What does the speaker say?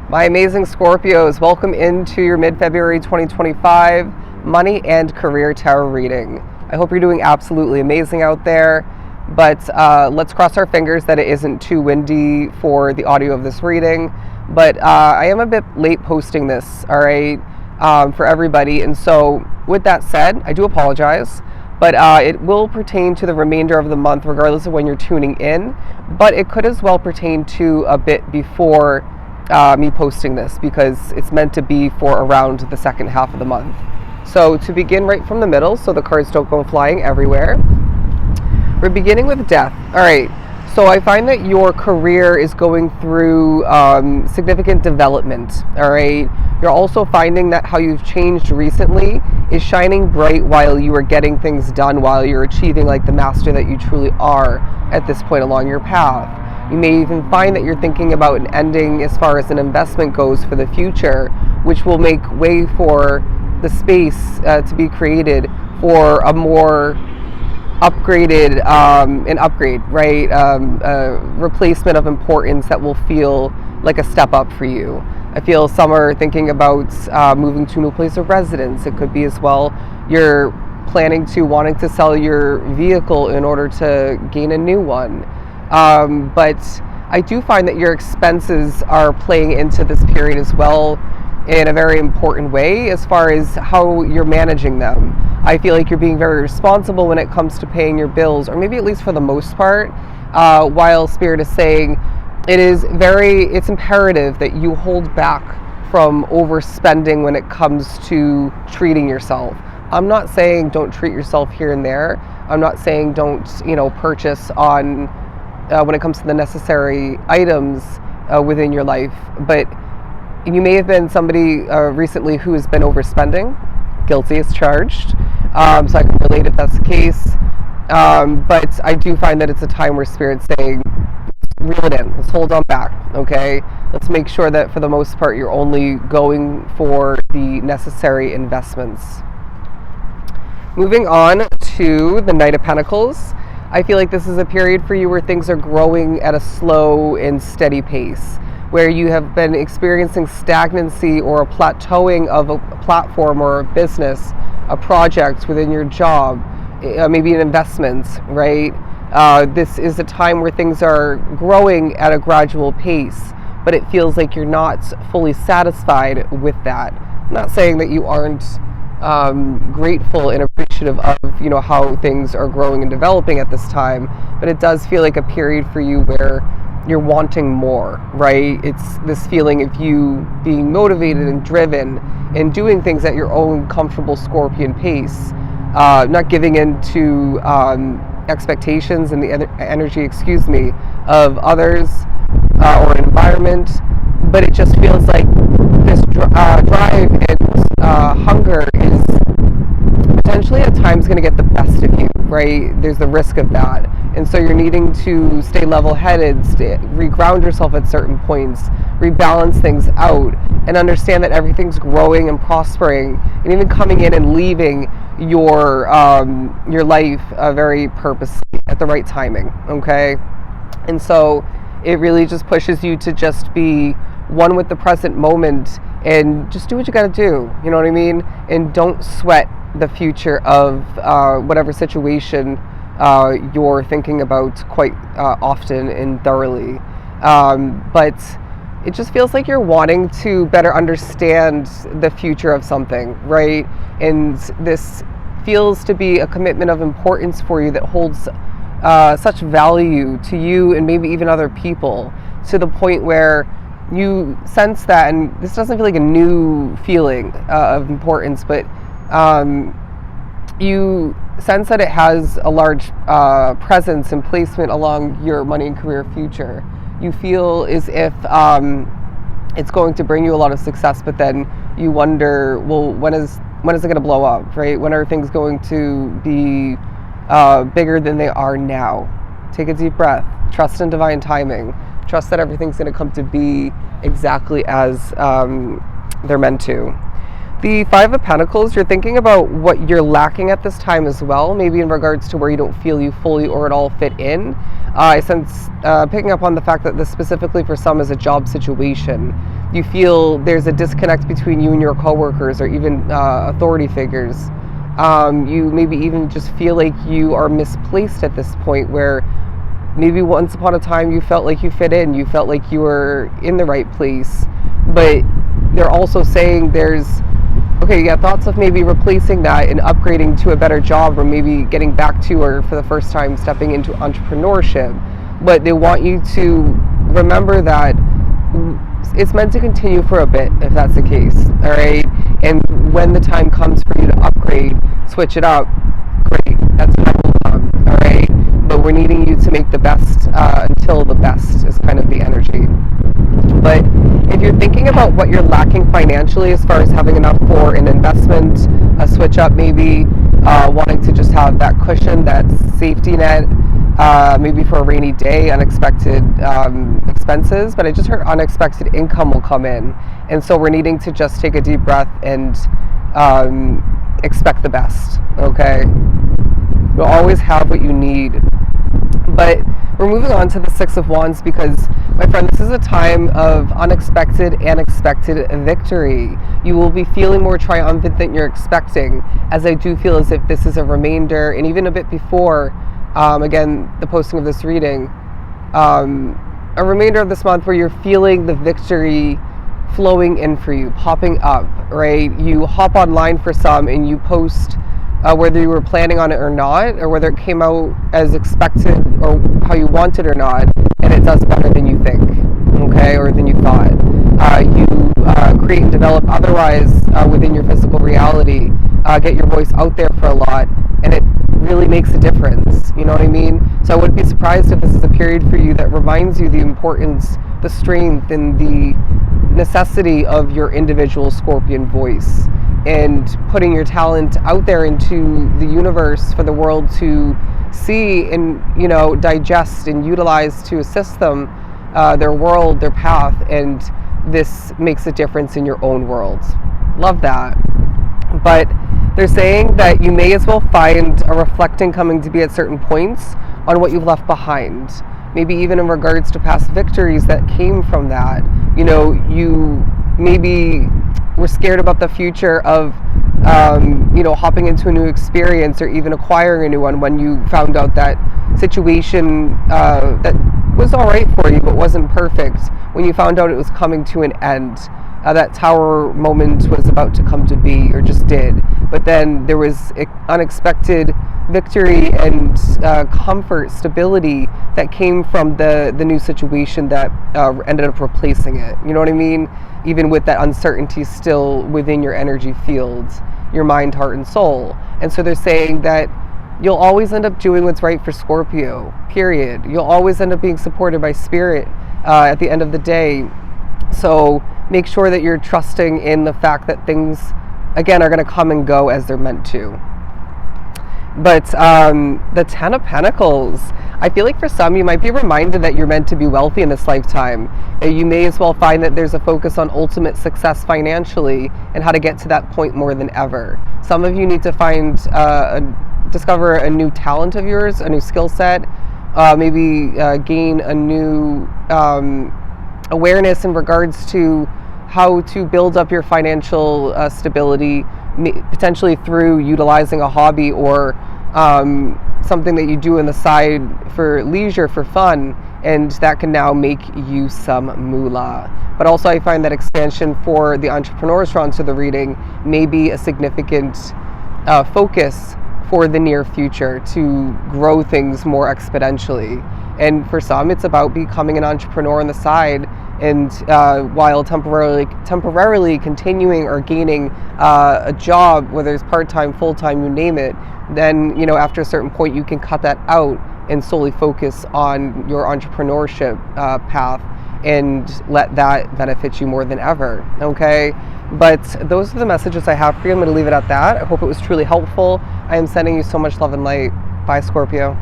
My amazing Scorpios, welcome into your mid-February 2025 money and career tarot reading. I hope you're doing absolutely amazing out there, but let's cross our fingers that it isn't too windy for the audio of this reading. But I am a bit late posting this, all right, for everybody. And so with that said, I do apologize, but it will pertain to the remainder of the month regardless of when you're tuning in, but it could as well pertain to a bit before me posting this, because it's meant to be for around the second half of the month. So to begin right from the middle, so the cards don't go flying everywhere, we're beginning with death. All right, so I find that your career is going through significant development. All right, you're also finding that how you've changed recently is shining bright while you are getting things done, while you're achieving like the master that you truly are at this point along your path. You may even find that you're thinking about an ending as far as an investment goes for the future, which will make way for the space to be created for a more upgraded, an upgrade, right? Replacement of importance that will feel like a step up for you. I feel some are thinking about moving to a new place of residence. It could be as well you're planning to wanting to sell your vehicle in order to gain a new one. But I do find that your expenses are playing into this period as well in a very important way as far as how you're managing them. I feel like you're being very responsible when it comes to paying your bills, or maybe at least for the most part, while Spirit is saying it's imperative that you hold back from overspending when it comes to treating yourself. I'm not saying don't treat yourself here and there. I'm not saying don't, purchase on when it comes to the necessary items within your life, but you may have been somebody recently who has been overspending. Guilty as charged, so I can relate if that's the case, but I do find that it's a time where Spirit's saying, reel it in, let's hold on back, okay? Let's make sure that for the most part you're only going for the necessary investments. Moving on to the Knight of Pentacles, I feel like this is a period for you where things are growing at a slow and steady pace, where you have been experiencing stagnancy or a plateauing of a platform or a business, a project within your job, maybe an investment, right? This is a time where things are growing at a gradual pace, but it feels like you're not fully satisfied with that. I'm not saying that you aren't grateful and appreciative of how things are growing and developing at this time, but it does feel like a period for you where you're wanting more, right? It's this feeling of you being motivated and driven and doing things at your own comfortable scorpion pace, not giving in to expectations and the energy, of others or an environment, but it just feels like this drive and hunger is potentially at times going to get the best of you, right? There's the risk of that. And so you're needing to stay level-headed, reground yourself at certain points, rebalance things out, and understand that everything's growing and prospering, and even coming in and leaving your life very purposely at the right timing, okay? And so it really just pushes you to just be one with the present moment and just do what you got to do, you know what I mean? And don't sweat the future of whatever situation you're thinking about quite often and thoroughly. But it just feels like you're wanting to better understand the future of something, right? And this feels to be a commitment of importance for you that holds such value to you and maybe even other people, to the point where you sense that, and this doesn't feel like a new feeling of importance, but you sense that it has a large presence and placement along your money and career future. You feel as if it's going to bring you a lot of success, but then you wonder, well, when is it going to blow up, right? When are things going to be bigger than they are now? Take a deep breath. Trust in divine timing. Trust that everything's going to come to be exactly as they're meant to. The Five of Pentacles, you're thinking about what you're lacking at this time as well, maybe in regards to where you don't feel you fully or at all fit in. I sense picking up on the fact that this specifically for some is a job situation. You feel there's a disconnect between you and your coworkers or even authority figures. You maybe even just feel like you are misplaced at this point, where maybe once upon a time you felt like you fit in, you felt like you were in the right place, but they're also saying thoughts of maybe replacing that and upgrading to a better job, or maybe getting back to, or for the first time stepping into entrepreneurship. But they want you to remember that it's meant to continue for a bit, if that's the case, all right? And when the time comes for you to upgrade, switch it up, great, that's when it will come, all right? But we're needing you to make the best until the best is kind of the energy. But if you're thinking about what you're lacking financially as far as having enough for an investment, a switch up maybe, wanting to just have that cushion, that safety net, maybe for a rainy day, unexpected expenses, but I just heard unexpected income will come in. And so we're needing to just take a deep breath and expect the best, okay? You'll always have what you need. But we're moving on to the Six of Wands because, my friend, this is a time of unexpected and expected victory. You will be feeling more triumphant than you're expecting, as I do feel as if this is a remainder, and even a bit before, again, the posting of this reading, a remainder of this month where you're feeling the victory flowing in for you, popping up, right? You hop online for some and you post whether you were planning on it or not, or whether it came out as expected or how you wanted or not, and it does better than you think, okay, or than you thought. You create and develop otherwise within your physical reality, get your voice out there for a lot, and it really makes a difference, you know what I mean? So I wouldn't be surprised if this is a period for you that reminds you the importance, the strength, and the necessity of your individual Scorpion voice, and putting your talent out there into the universe for the world to see and, you know, digest and utilize to assist them, their world, their path, and this makes a difference in your own world. Love that. But they're saying that you may as well find a reflecting coming to be at certain points on what you've left behind. Maybe even in regards to past victories that came from that. You know, you maybe were scared about the future of, you know, hopping into a new experience or even acquiring a new one when you found out that situation that was all right for you but wasn't perfect. When you found out it was coming to an end, that tower moment was about to come to be, or just did. But then there was unexpected victory and comfort, stability that came from the new situation that ended up replacing it. You know what I mean? Even with that uncertainty still within your energy fields, your mind, heart, and soul. And so they're saying that you'll always end up doing what's right for Scorpio, period. You'll always end up being supported by spirit at the end of the day. So make sure that you're trusting in the fact that things, again, are going to come and go as they're meant to. But the Ten of Pentacles, I feel like for some you might be reminded that you're meant to be wealthy in this lifetime. You may as well find that there's a focus on ultimate success financially and how to get to that point more than ever. Some of you need to find, discover a new talent of yours, a new skill set, maybe gain a new awareness in regards to how to build up your financial stability, potentially through utilizing a hobby or something that you do on the side for leisure, for fun, and that can now make you some moolah. But also I find that expansion for the entrepreneurs drawn to the reading may be a significant focus for the near future to grow things more exponentially. And for some, it's about becoming an entrepreneur on the side, and while temporarily continuing or gaining a job, whether it's part-time, full-time, you name it, then, you know, after a certain point you can cut that out and solely focus on your entrepreneurship path and let that benefit you more than ever, okay? But those are the messages I have for you. I'm going to leave it at that. I hope it was truly helpful. I am sending you so much love and light. Bye, Scorpio.